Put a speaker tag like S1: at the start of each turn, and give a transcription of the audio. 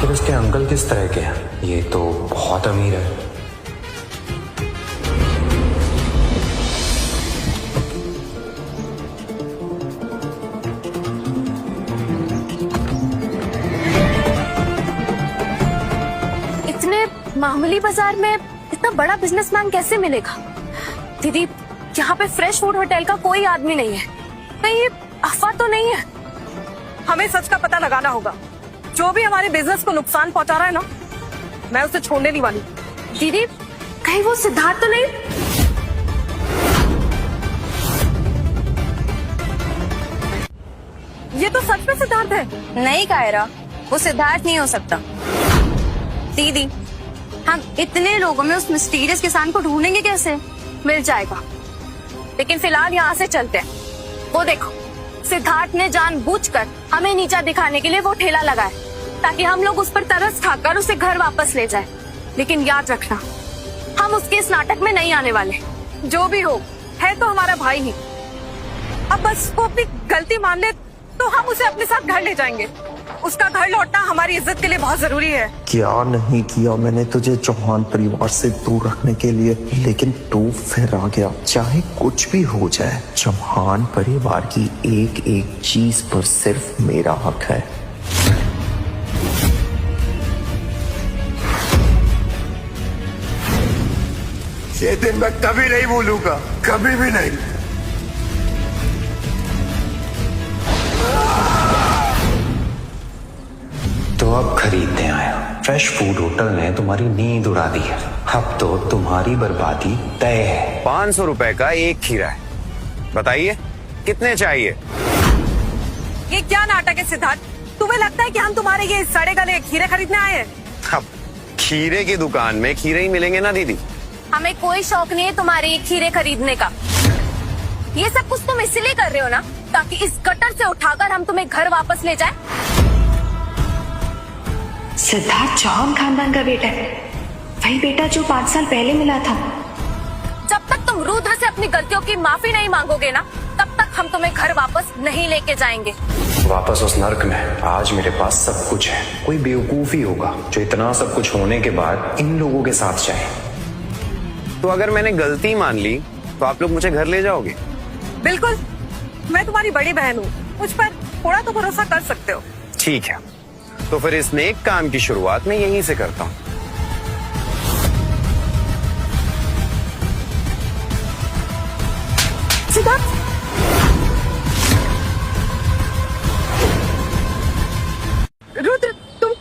S1: आखिर उसके अंकल किस तरह के हैं? ये तो बहुत अमीर है।
S2: इतने मामूली बाजार में इतना बड़ा बिजनेसमैन कैसे मिलेगा? दीदी, यहाँ पे फ्रेश फूड होटल का कोई आदमी नहीं है। कहीं ये अफवाह तो नहीं है?
S3: हमें सच का पता लगाना होगा। जो भी हमारे बिजनेस को नुकसान पहुंचा रहा है ना, मैं उसे छोड़ने नहीं वाली।
S2: दीदी, कहीं वो सिद्धार्थ तो नहीं?
S3: ये तो सच में सिद्धार्थ है।
S2: नहीं कायरा, वो सिद्धार्थ नहीं हो सकता। दीदी, हम इतने लोगों में उस मिस्टीरियस किसान को ढूंढेंगे कैसे? मिल जाएगा, लेकिन फिलहाल यहाँ से चलते हैं। वो देखो, सिद्धार्थ ने जानबूझकर हमें नीचा दिखाने के लिए वो ठेला लगाया ताकि हम लोग उस पर तरस खाकर उसे घर वापस ले जाए। लेकिन याद रखना, हम उसके इस नाटक में नहीं आने वाले।
S3: जो भी हो, है तो हमारा भाई ही। अब बस वो अपनी गलती मान ले तो हम उसे अपने साथ घर ले जाएंगे। उसका घर लौटना हमारी इज्जत के लिए बहुत जरूरी है।
S4: क्या नहीं किया मैंने तुझे चौहान परिवार से दूर रखने के लिए, लेकिन तू फिर आ गया। चाहे कुछ भी हो जाए, चौहान परिवार की एक एक चीज पर सिर्फ मेरा हक है।
S5: ये दिन मैं कभी नहीं भूलूंगा, कभी भी नहीं।
S1: तो अब खरीदने आया। फ्रेश फूड होटल ने तुम्हारी नींद उड़ा दी है। अब तो तुम्हारी बर्बादी तय है।
S6: 500 रुपए का एक खीरा है, बताइए कितने चाहिए?
S3: ये क्या नाटक है सिद्धार्थ? तुम्हें लगता है कि हम तुम्हारे ये सड़े गले खीरे खरीदने आए हैं?
S6: अब खीरे की दुकान में खीरे ही मिलेंगे ना दीदी।
S2: हमें कोई शौक नहीं है तुम्हारे ये खीरे खरीदने का। ये सब कुछ तुम इसलिए कर रहे हो ना, ताकि इस गटर से उठाकर हम तुम्हें घर वापस ले जाएं।
S7: सिद्धार्थ चौहान खानदान का बेटा है, वही बेटा जो 5 साल पहले मिला था।
S2: जब तक तुम रुद्र से अपनी गलतियों की माफी नहीं मांगोगे ना, तब तक हम तुम्हें घर वापस नहीं लेके जाएंगे।
S1: वापस उस नर्क में आज मेरे पास सब कुछ है। कोई बेवकूफ ही होगा जो इतना सब कुछ होने के बाद इन लोगों के साथ जाए।
S6: तो अगर मैंने गलती मान ली तो आप लोग मुझे घर ले जाओगे?
S3: बिल्कुल, मैं तुम्हारी बड़ी बहन हूँ, मुझ पर थोड़ा तो भरोसा कर सकते हो।
S6: ठीक है, तो फिर इस नेक काम की शुरुआत मैं यहीं से करता हूँ।
S3: सिद्धार्थ,